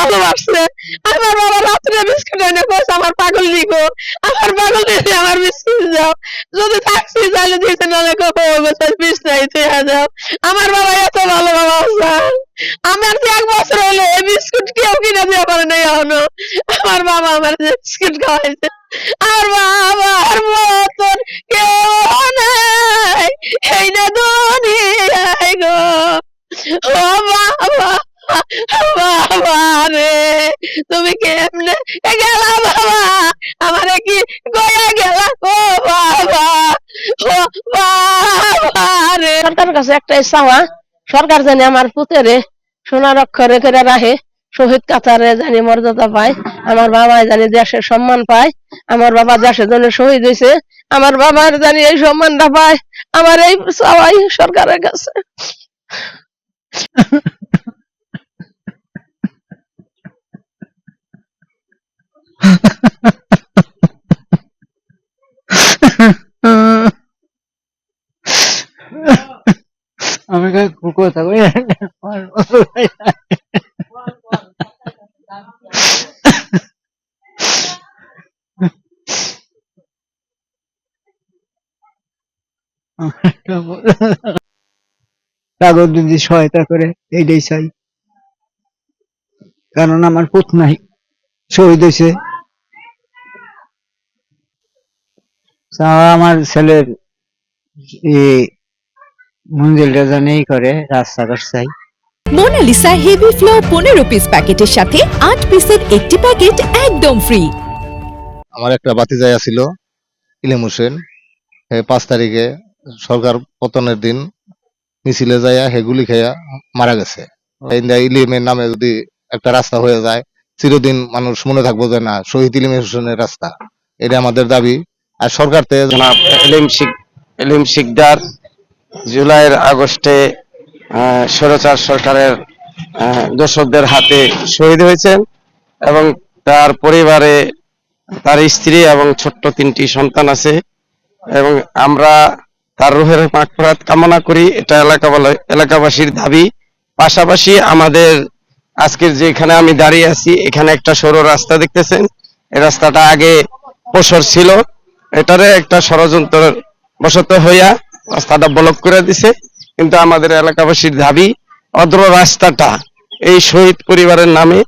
ভালোবাসছে। আমার বাবা রাত্রে বিস্কুট এনে কইছে আমার পাগল নিগো, আমার পাগল দিদি আমার বিস্কুট দাও, যদি থাকছি তাহলে দিতে, নাহলে কখনো বিছনায় চেয়ে যাও। আমার বাবা এত ভালো বাবা স্যার, আমার যে 1 বছর হলো এই বিস্কুট কেউ কিনে দিয়ে পারে নাই এখনো। আমার বাবা আমার বিস্কুট খাওয়াইছে। আর বাবার মতন কেউ নাই এই না দুনিয়ায় গো। ও বাবা, বাবা রে তুমি কেমনে গেলা বাবা, আমারে কি গয়া গেলা ও বাবা, ও বাবা রে। সরকারের কাছে একটাই চাওয়া, সরকার জানি আমার পুতেরে সোনার অক্ষরে করে রাখে, শহীদ কাতারে জানি মর্যাদা পায়, আমার বাবা জানি দেশের সম্মান পায়, আমার বাবা দেশের জন্য শহীদ হয়েছে, আমার বাবার জানি এই সম্মানটা পায়, আমার এই চাওয়াই সরকারের কাছে। আমি কথা কই কাগজ যদি সহায়তা করে এইটাই চাই, কারণ আমার পুত নাই, শহীদ হয়েছে। আমার ছেলের মঞ্জিলটা জানেই করে রাস্তাঘাট চাই। মোনালিসা হেভি ফ্লো 15 পিস প্যাকেটের সাথে 8 পিসের একটি প্যাকেট একদম ফ্রি। আমার একটা ভাতিজা ছিল ইলিম হোসেন, 5 তারিখে সরকার পতনের দিন মিছিলে যাইয়া হেগুলি খাইয়া মারা গেছে। ইলিমের নামে যদি একটা রাস্তা হয়ে যায়, চিরদিন মানুষ মনে থাকবো যে না শহীদ ইলিম হোসেনের রাস্তা, এটা আমাদের দাবি। আর সরকার থেকে জনাব এলিম শিকদার জুলাইয়ের আগস্টে স্বৈরাচার সরকারের দোসরদের হাতে শহীদ হয়েছেন এবং তার পরিবারে তার স্ত্রী এবং ছোট্ট 3টি সন্তান আছে, এবং আমরা তার রুহের মাগফিরাত কামনা করি, এটা এলাকাবাসীর দাবি। পাশাপাশি আমাদের আজকের যেখানে আমি দাঁড়িয়ে আছি এখানে একটা সরু রাস্তা দেখতেছেন, এই রাস্তাটা আগে পসর ছিল, এটারে একটা ষড়যন্ত্র বশত হইয়া রাস্তাটা ব্লক করে দিছে, কিন্তু আমাদের এলাকাবাসীর দাবি অদ্র রাস্তাটা এই শহীদ পরিবারের নামে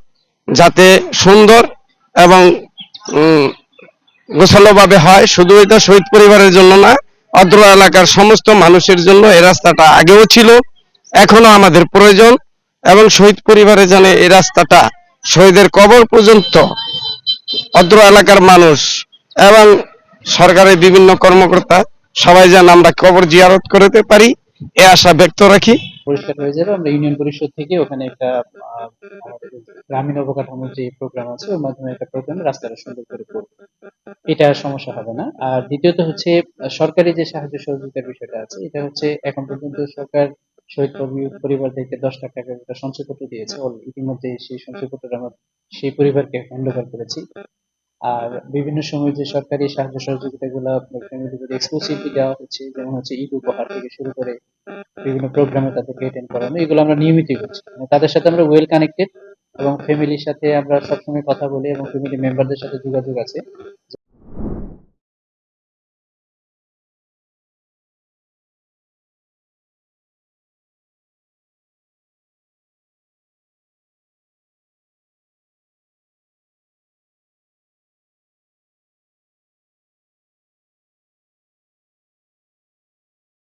যাতে সুন্দর এবং গোছালোভাবে হয়। শুধু এটা শহীদ পরিবারের জন্য না, অদ্র এলাকার সমস্ত মানুষের জন্য এই রাস্তাটা আগেও ছিল, এখনো আমাদের প্রয়োজন, এবং শহীদ পরিবারে জানে এই রাস্তাটা শহীদের কবর পর্যন্ত অদ্র এলাকার মানুষ এবং সরকারের বিভিন্ন কর্মকর্তা সবাই যেন আমরা কবর জিয়ারত করতে পারি, এ আশা ব্যক্ত রাখি। পরিষ্কার হয়ে যাবে। আমরা ইউনিয়ন পরিষদ থেকে ওখানে একটা আমাদের গ্রামীণ অবকাঠামোর যে প্রোগ্রাম আছে ওর মাধ্যমে একটা প্রোগ্রামে রাস্তাটা সুন্দর করে করব, এটা সমস্যা হবে না। আর দ্বিতীয়ত হচ্ছে সরকারি যে সাহায্য সহযোগিতার বিষয়টা আছে, এটা হচ্ছে এখন পর্যন্ত সরকার শহীদ পরিবারদেরকে 10 লাখ টাকা একটা সঞ্চয়পত্র দিয়েছে, ইতিমধ্যে সেই সঞ্চয়পত্রটা আমরা সেই পরিবারকে হ্যান্ড ওভার করেছি। আর বিভিন্ন সময় যে সরকারি সাহায্য সহযোগিতা গুলা ফ্যামিলিদের এক্সক্লুসিভলি দেওয়া হচ্ছে, যেমন হচ্ছে ঈদ উপহার থেকে শুরু করে বিভিন্ন প্রোগ্রামে তাদেরকে অ্যাটেন্ড করানো, এগুলো আমরা নিয়মিতই করছি। মানে তাদের সাথে আমরা ওয়েল কানেক্টেড এবং ফ্যামিলির সাথে আমরা সবসময় কথা বলি এবং ফ্যামিলি মেম্বারদের সাথে যোগাযোগ আছে।